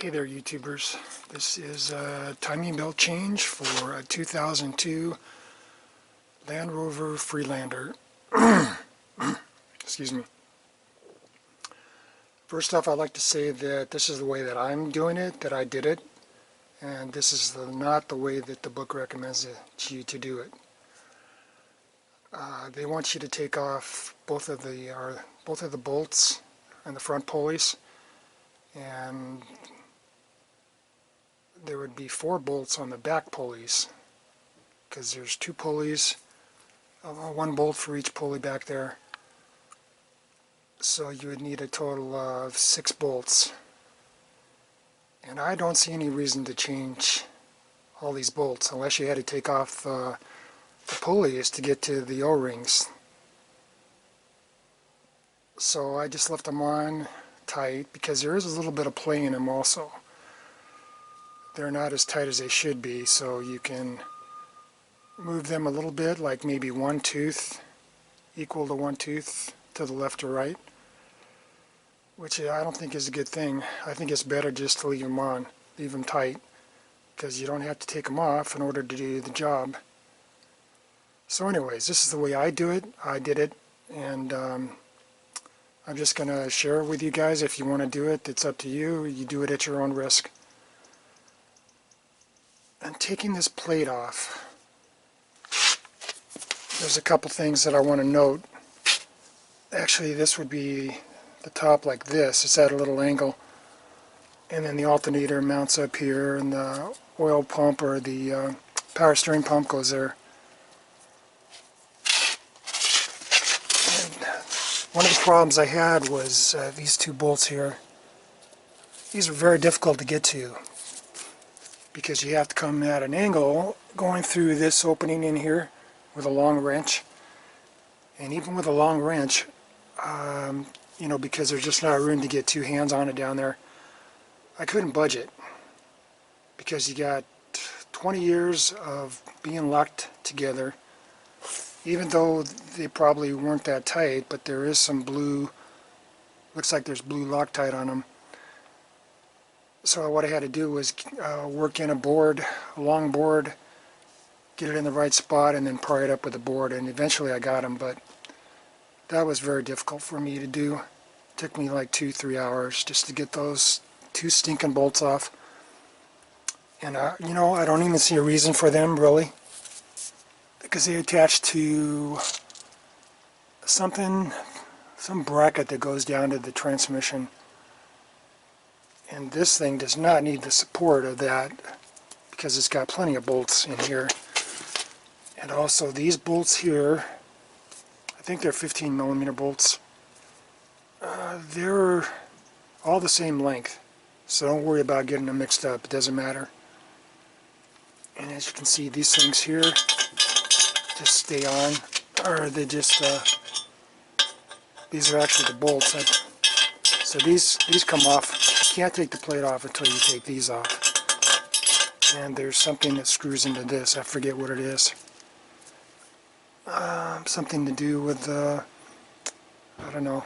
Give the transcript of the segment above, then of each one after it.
Hey there, YouTubers. This is a timing belt change for a 2002 Land Rover Freelander. Excuse me. First off, I'd like to say that this is the way that I'm doing it, that I did it, and this is not the way that the book recommends you to do it. They want you to take off both of the bolts and the front pulleys, and there would be 4 bolts on the back pulleys, because there's 2 pulleys, 1 bolt for each pulley back there. So you would need a total of 6 bolts. And I don't see any reason to change all these bolts unless you had to take off the pulleys to get to the O-rings. So I just left them on tight because there is a little bit of play in them also. They're not as tight as they should be, so you can move them a little bit, like maybe 1 tooth, equal to 1 tooth to the left or right, which I don't think is a good thing. I think it's better just to leave them on, leave them tight, because you don't have to take them off in order to do the job. So anyways, this is the way I do it. I did it, and I'm just going to share it with you guys. If you want to do it, it's up to you. You do it at your own risk. And taking this plate off, there's a couple things that I want to note. Actually, this would be the top like this. It's at a little angle, and then the alternator mounts up here, and the oil pump or the power steering pump goes there. And one of the problems I had was these 2 bolts here. These are very difficult to get to, because you have to come at an angle going through this opening in here with a long wrench. And even with a long wrench, you know, because there's just not room to get 2 hands on it down there, I couldn't budge it, because you got 20 years of being locked together, even though they probably weren't that tight, but there is some blue, looks like there's blue Loctite on them. So what I had to do was work in a board, a long board, get it in the right spot, and then pry it up with a board, and eventually I got them, but that was very difficult for me to do. It took me like 2-3 hours just to get those 2 stinking bolts off. And you know, I don't even see a reason for them, really, because they attach to something, some bracket that goes down to the transmission. And this thing does not need the support of that, because it's got plenty of bolts in here. And also these bolts here, I think they're 15mm bolts. They're all the same length, so don't worry about getting them mixed up. It doesn't matter. And as you can see, these things here just stay on, or they just, these are actually the bolts. So these come off. You can't take the plate off until you take these off. And there's something that screws into this. I forget what it is. Something to do with, I don't know.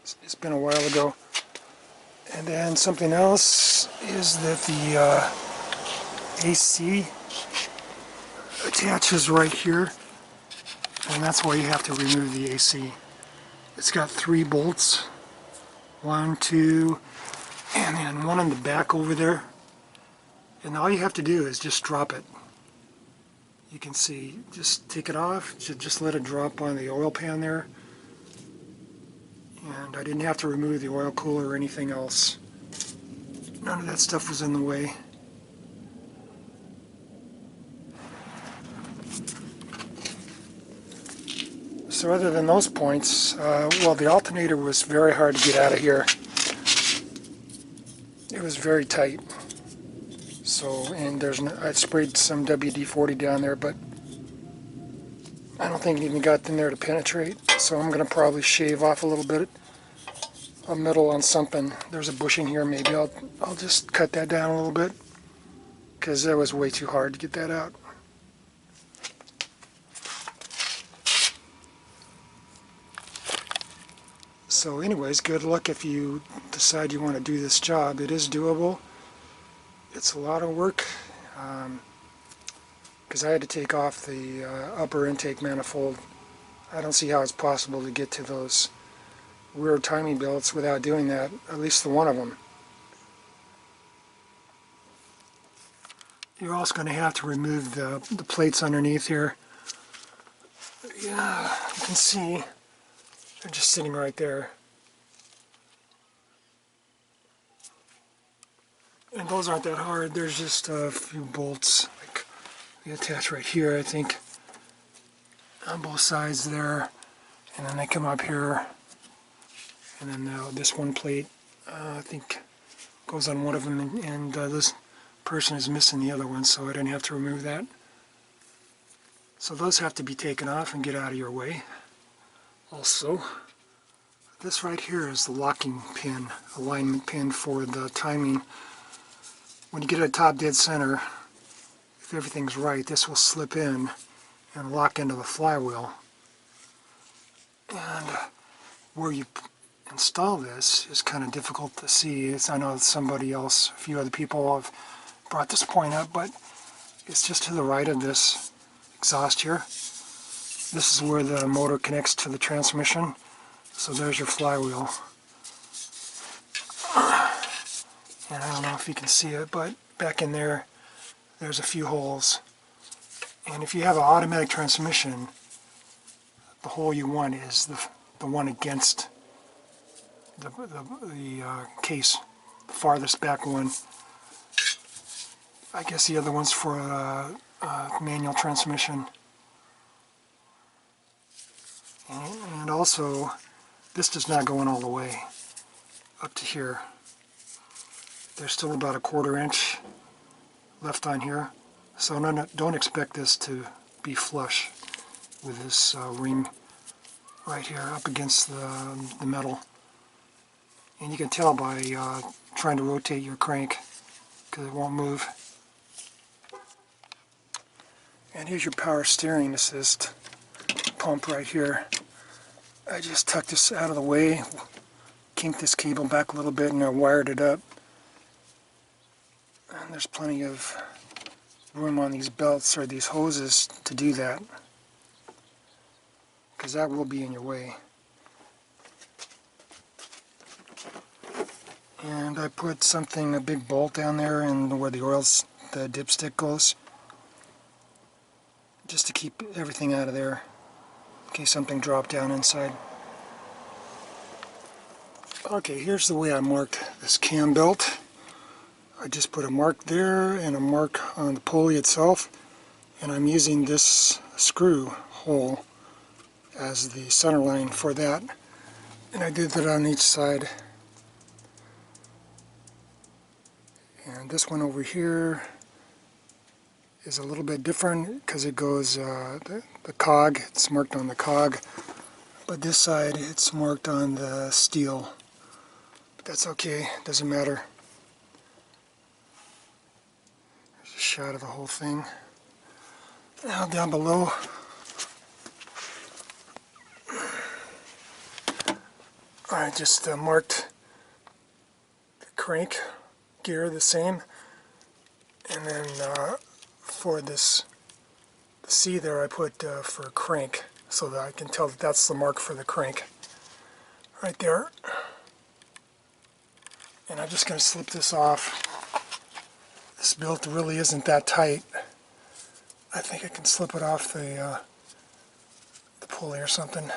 It's been a while ago. And then something else is that the AC attaches right here. And that's why you have to remove the AC. It's got 3 bolts. 1, 2, and then 1 in the back over there. And all you have to do is just drop it. You can see, just take it off, just let it drop on the oil pan there. And I didn't have to remove the oil cooler or anything else. None of that stuff was in the way. So other than those points, well, the alternator was very hard to get out of here. It was very tight. So, and I sprayed some WD-40 down there, but I don't think it even got in there to penetrate. So I'm going to probably shave off a little bit of metal on something. There's a bushing here. Maybe I'll just cut that down a little bit, because that was way too hard to get that out. So anyways, good luck if you decide you want to do this job. It is doable. It's a lot of work, because I had to take off the upper intake manifold. I don't see how it's possible to get to those rear timing belts without doing that, at least the one of them. You're also going to have to remove the plates underneath here. Yeah, you can see they're just sitting right there. And those aren't that hard. There's just a few bolts, like they attach right here, I think, on both sides there. And then they come up here. And then this one plate, I think, goes on one of them, and this person is missing the other one, so I didn't have to remove that. So those have to be taken off and get out of your way. Also, this right here is the locking pin, alignment pin for the timing. When you get at top dead center, if everything's right, this will slip in and lock into the flywheel. And where you install this is kind of difficult to see. I know somebody else, a few other people have brought this point up, but it's just to the right of this exhaust here. This is where the motor connects to the transmission. So there's your flywheel. And I don't know if you can see it, but back in there, there's a few holes. And if you have an automatic transmission, the hole you want is the one against the case, the farthest back one. I guess the other one's for manual transmission. And also, this does not go in all the way up to here. There's still about a 1/4 inch left on here, so don't expect this to be flush with this ring right here up against the metal. And you can tell by trying to rotate your crank, because it won't move. And here's your power steering assist pump right here. I just tucked this out of the way, kinked this cable back a little bit, and I wired it up. And there's plenty of room on these belts or these hoses to do that, because that will be in your way. And I put something, a big bolt down there, and where the the dipstick goes, just to keep everything out of there in case something dropped down inside. Okay, here's the way I marked this cam belt. I just put a mark there and a mark on the pulley itself, and I'm using this screw hole as the center line for that, and I did that on each side. And this one over here is a little bit different because it goes the cog, it's marked on the cog, but this side it's marked on the steel. But that's okay, doesn't matter. There's a shot of the whole thing. Now down below, I just marked the crank gear the same, and then for this, the C there, I put for crank, so that I can tell that that's the mark for the crank right there. And I'm just going to slip this off. This belt really isn't that tight. I think I can slip it off the pulley or something,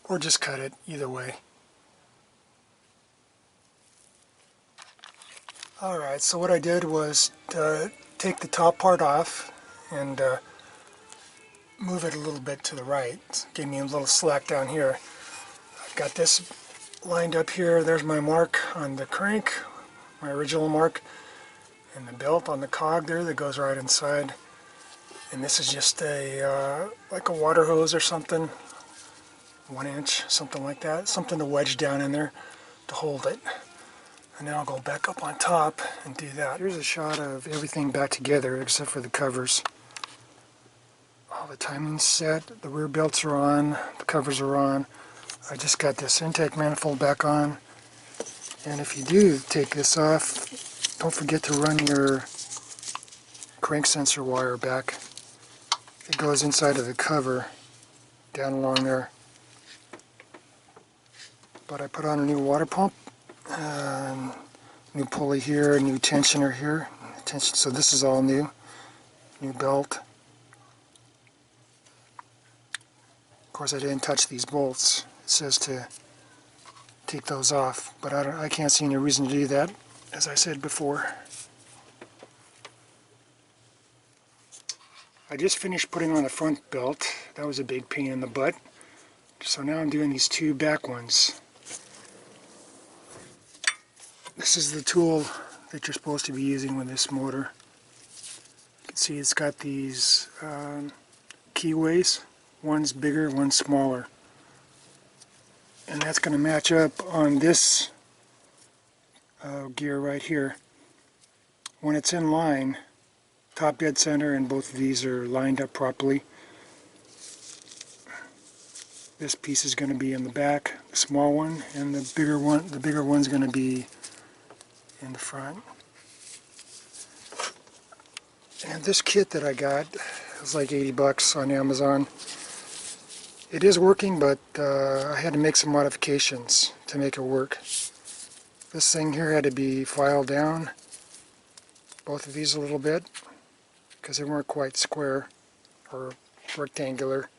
or just cut it, either way. Alright, so what I did was take the top part off and move it a little bit to the right. Gave me a little slack down here. I've got this lined up here. There's my mark on the crank, my original mark, and the belt on the cog there that goes right inside. And this is just a like a water hose or something, 1 inch, something like that, something to wedge down in there to hold it. And then I'll go back up on top and do that. Here's a shot of everything back together except for the covers. All the timing's set, the rear belts are on, the covers are on, I just got this intake manifold back on, and if you do take this off, don't forget to run your crank sensor wire back. It goes inside of the cover down along there. But I put on a new water pump, new pulley here, new tensioner here, so this is all new belt. Of course I didn't touch these bolts. It says to take those off, but I can't see any reason to do that, as I said before. I just finished putting on the front belt. That was a big pain in the butt. So now I'm doing these two back ones. This is the tool that you're supposed to be using with this motor. You can see it's got these keyways. One's bigger, one's smaller. And that's going to match up on this gear right here. When it's in line, top dead center, and both of these are lined up properly. This piece is going to be in the back, the small one, and the bigger one's going to be in the front. And this kit that I got was like 80 bucks on Amazon. It is working, but I had to make some modifications to make it work. This thing here had to be filed down, both of these a little bit, because they weren't quite square or rectangular.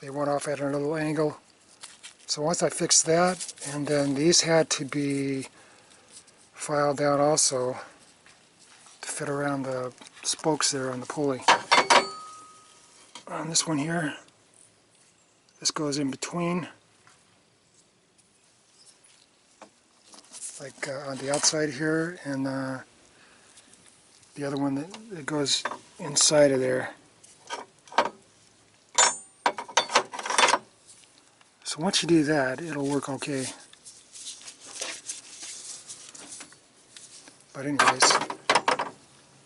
They went off at a little angle. So once I fixed that, and then these had to be filed down also to fit around the spokes there on the pulley. On this one here, this goes in between, like on the outside here, and the other one that goes inside of there. So once you do that, it'll work okay. But anyways,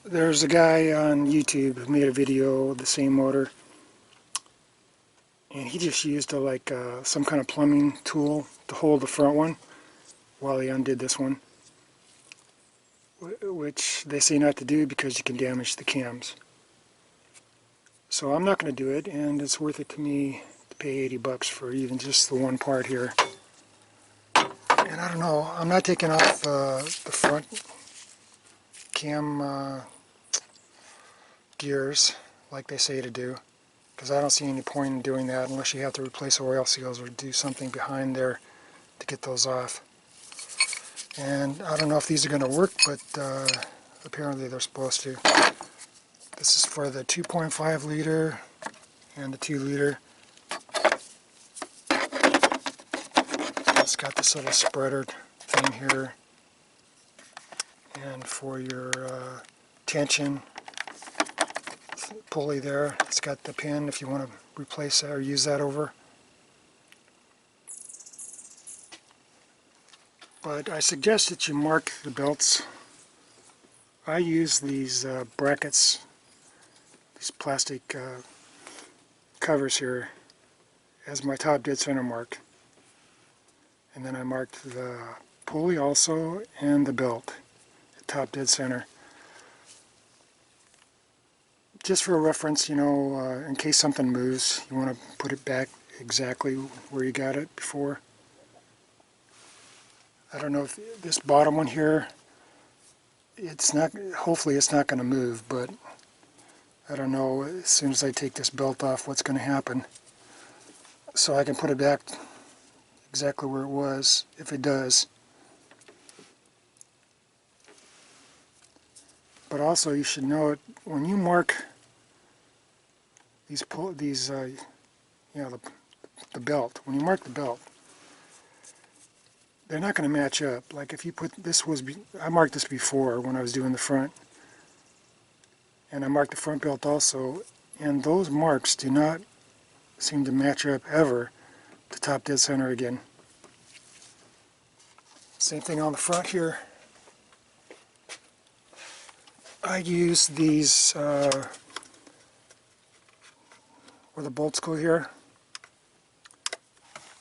there's a guy on YouTube who made a video of the same motor, and he just used some kind of plumbing tool to hold the front one while he undid this one, which they say not to do because you can damage the cams. So I'm not going to do it, and it's worth it to me to pay 80 bucks for even just the one part here. And I don't know, I'm not taking off the front cam gears like they say to do, because I don't see any point in doing that unless you have to replace oil seals or do something behind there to get those off. And I don't know if these are going to work, but apparently they're supposed to. This is for the 2.5 liter and the 2 liter. It's got this little spreader thing here, and for your tension pulley there, it's got the pin if you want to replace that or use that over. But I suggest that you mark the belts. I use these brackets, these plastic covers here, as my top dead center mark. And then I marked the pulley also and the belt at top dead center. Just for reference, you know, in case something moves, you want to put it back exactly where you got it before. I don't know if this bottom one here, it's not, hopefully it's not going to move, but I don't know, as soon as I take this belt off, what's going to happen. So I can put it back exactly where it was, if it does. But also you should know it, when you mark the belt, when you mark the belt, they're not going to match up. Like if you put, I marked this before when I was doing the front, and I marked the front belt also, and those marks do not seem to match up ever to top dead center again. Same thing on the front here. I use these where the bolts go here.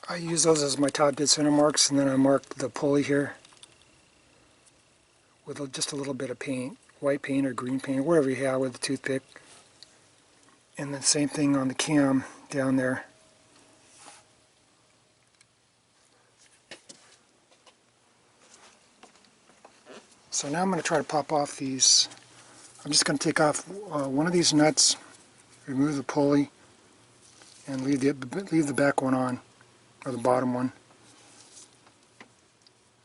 I use those as my top dead center marks, and then I mark the pulley here with just a little bit of paint, white paint or green paint, whatever you have with a toothpick. And then same thing on the cam down there. So now I'm going to try to pop off these. I'm just going to take off one of these nuts, remove the pulley, and leave the back one on, or the bottom one.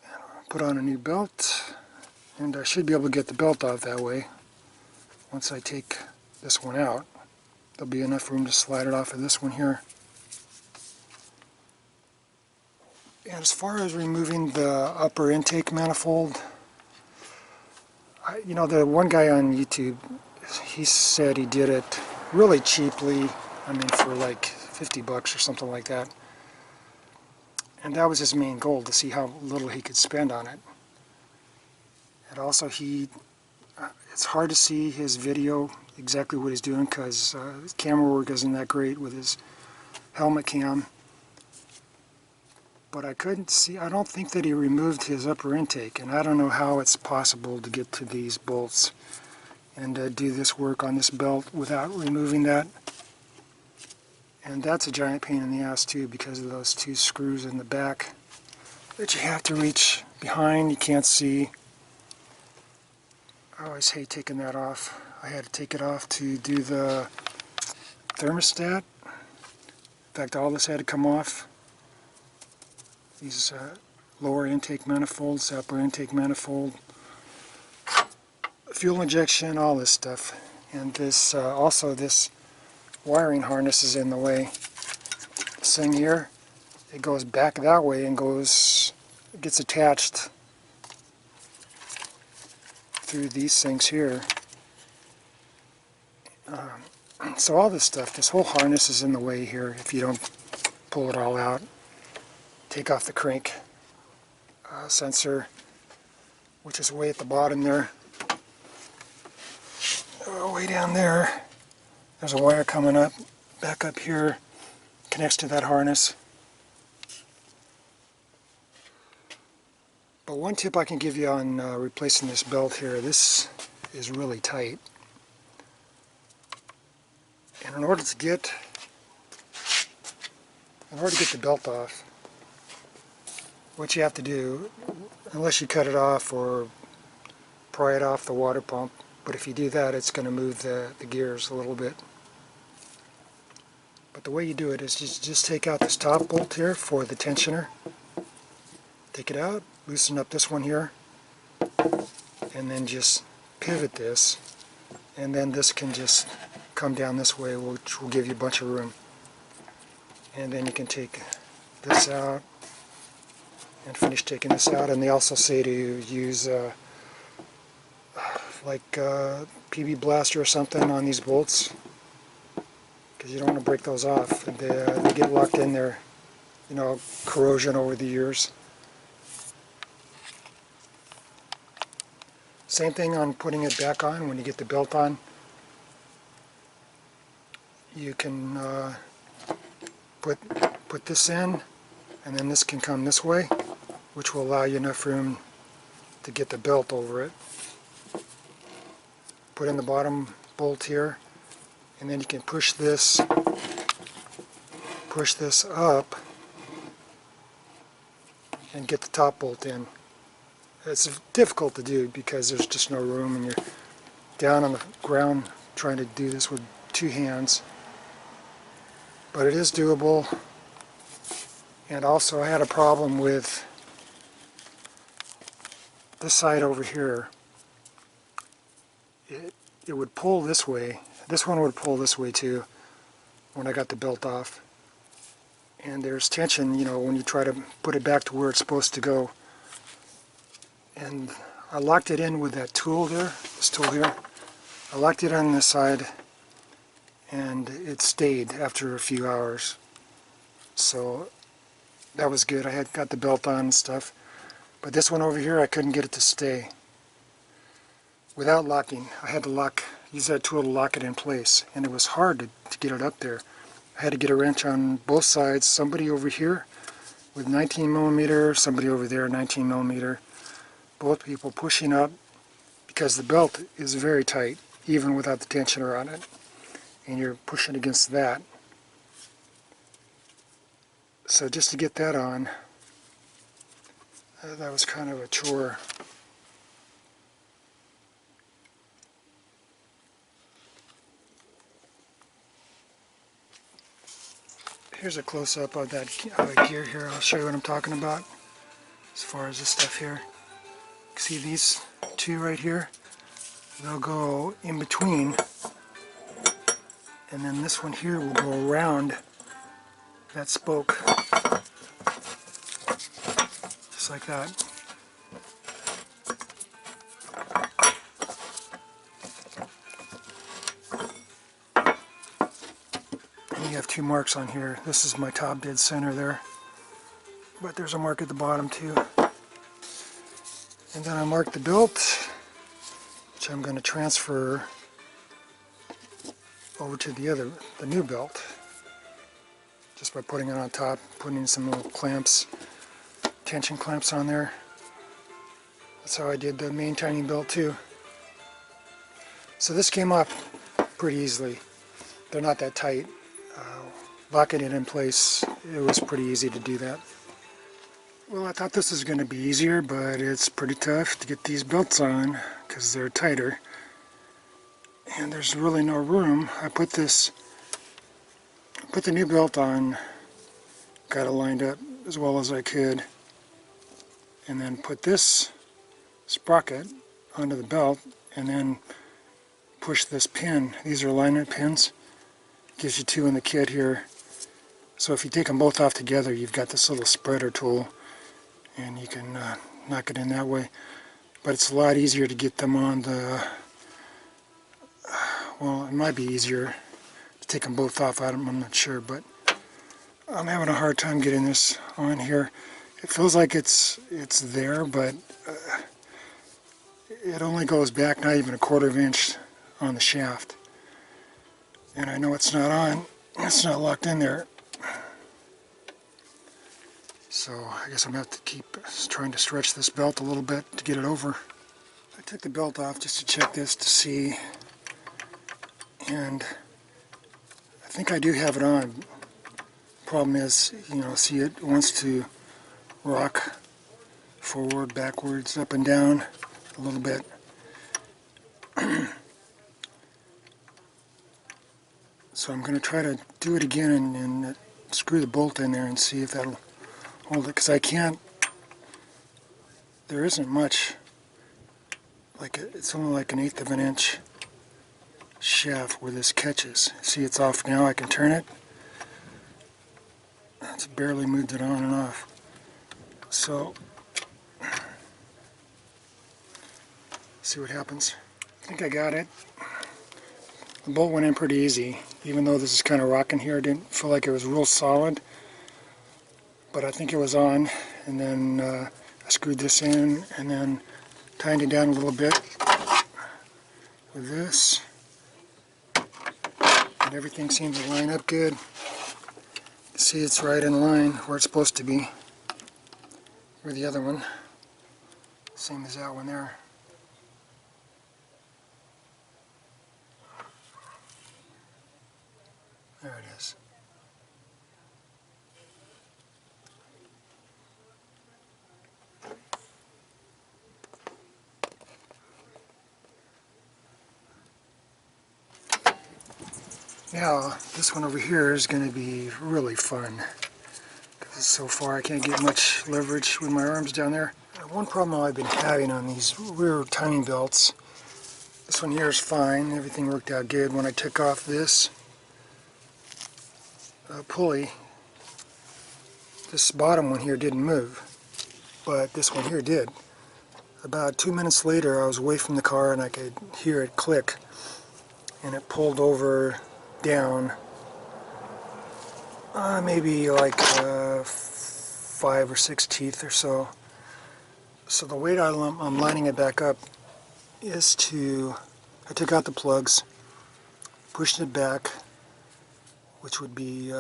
And put on a new belt, and I should be able to get the belt off that way. Once I take this one out, there'll be enough room to slide it off of this one here. And as far as removing the upper intake manifold, you know, the one guy on YouTube, he said he did it really cheaply. I mean, for like 50 bucks or something like that. And that was his main goal, to see how little he could spend on it. And also it's hard to see his video exactly what he's doing, because his camera work isn't that great with his helmet cam. But I couldn't see, I don't think that he removed his upper intake, and I don't know how it's possible to get to these bolts and do this work on this belt without removing that. And that's a giant pain in the ass too, because of those two screws in the back that you have to reach behind. You can't see. I always hate taking that off. I had to take it off to do the thermostat. In fact, all this had to come off. These lower intake manifolds, upper intake manifold, fuel injection, all this stuff. And this also this wiring harness is in the way. This thing here, it goes back that way and gets attached through these things here. So all this stuff, this whole harness is in the way here if you don't pull it all out. Take off the crank sensor, which is way at the bottom there. Way down there, there's a wire coming up, back up here, connects to that harness. But one tip I can give you on replacing this belt here, this is really tight. And in order to get the belt off, what you have to do, unless you cut it off or pry it off the water pump, but if you do that, it's going to move the gears a little bit. But the way you do it is just take out this top bolt here for the tensioner. Take it out, loosen up this one here, and then just pivot this, and then this can just come down this way, which will give you a bunch of room. And then you can take this out and finish taking this out. And they also say to use like PB Blaster or something on these bolts, because you don't want to break those off. They get locked in there, you know, corrosion over the years. Same thing on putting it back on. When you get the belt on, you can put this in, and then this can come this way, which will allow you enough room to get the belt over it. Put in the bottom bolt here, and then you can push this up and get the top bolt in. It's difficult to do because there's just no room, and you're down on the ground trying to do this with two hands. But it is doable. And also I had a problem with this side over here. It would pull this way. This one would pull this way too when I got the belt off. And there's tension, you know, when you try to put it back to where it's supposed to go. And I locked it in with that tool there, this tool here. I locked it on this side, and it stayed after a few hours. So that was good. I had got the belt on and stuff. But this one over here, I couldn't get it to stay without locking. I had to use that tool to lock it in place, and it was hard to get it up there. I had to get a wrench on both sides. Somebody over here with 19mm, somebody over there 19mm, both people pushing up because the belt is very tight even without the tensioner on it, and you're pushing against that. So just to get that on, that was kind of a chore. Here's a close-up of that gear here. I'll show you what I'm talking about as far as this stuff here. See these two right here? They'll go in between, and then this one here will go around that spoke, just like that. And you have two marks on here. This is my top dead center there, but there's a mark at the bottom too. And then I marked the belt, which I'm going to transfer over to the new belt, just by putting it on top, putting in some little clamps, tension clamps on there. That's how I did the main timing belt too. So this came off pretty easily. They're not that tight. Locking it in place, it was pretty easy to do that. Well, I thought this was going to be easier, but it's pretty tough to get these belts on because they're tighter. And there's really no room. I put the new belt on, got it lined up as well as I could, and then put this sprocket onto the belt, and then push this pin. These are alignment pins. Gives you two in the kit here. So if you take them both off together, you've got this little spreader tool, and you can knock it in that way. But it's a lot easier to get them on the, well, it might be easier to take them both off. I'm not sure, but I'm having a hard time getting this on here. It feels like it's there, but it only goes back not even a 1/4 inch on the shaft. And I know it's not on, it's not locked in there. So I guess I'm going to have to keep trying to stretch this belt a little bit to get it over. I took the belt off just to check this to see, and I think I do have it on. Problem is, see, it wants to rock forward, backwards, up and down a little bit. So I'm going to try to do it again and screw the bolt in there and see if that'll hold it, because I can't, there isn't much, it's only like 1/8 of an inch shaft where this catches. See, it's off now. I can turn it. It's barely moved it on and off. So, see what happens. I think I got it. The bolt went in pretty easy, even though this is kind of rocking here. I didn't feel like it was real solid, but I think it was on. And then I screwed this in and then tightened it down a little bit with this, and everything seems to line up good. See, it's right in line where it's supposed to be, or the other one, same as that one there. There it is. Now, this one over here is going to be really fun, because so far I can't get much leverage with my arms down there. One problem I've been having on these rear timing belts, this one here is fine, everything worked out good. When I took off this pulley, this bottom one here didn't move, but this one here did. About 2 minutes later, I was away from the car and I could hear it click, and it pulled over down maybe like 5 or 6 teeth or so. So the way I'm lining it back up is I took out the plugs, pushed it back, which would be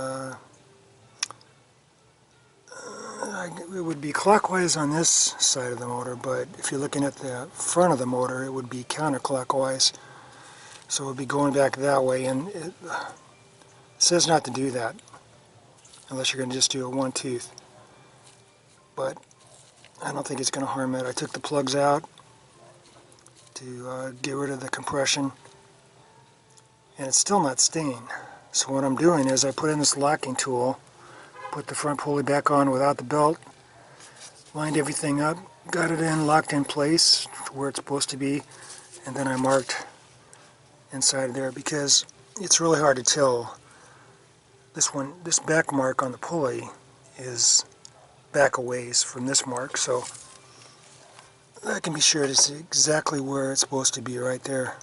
it would be clockwise on this side of the motor, but if you're looking at the front of the motor, it would be counterclockwise. So it would be going back that way, and it says not to do that unless you're going to just do a one tooth. But I don't think it's going to harm it. I took the plugs out to get rid of the compression, and it's still not staying. So what I'm doing is I put in this locking tool, put the front pulley back on without the belt, lined everything up, got it in, locked in place where it's supposed to be, and then I marked inside there because it's really hard to tell. This back mark on the pulley is back a ways from this mark, so I can be sure to see exactly where it's supposed to be right there.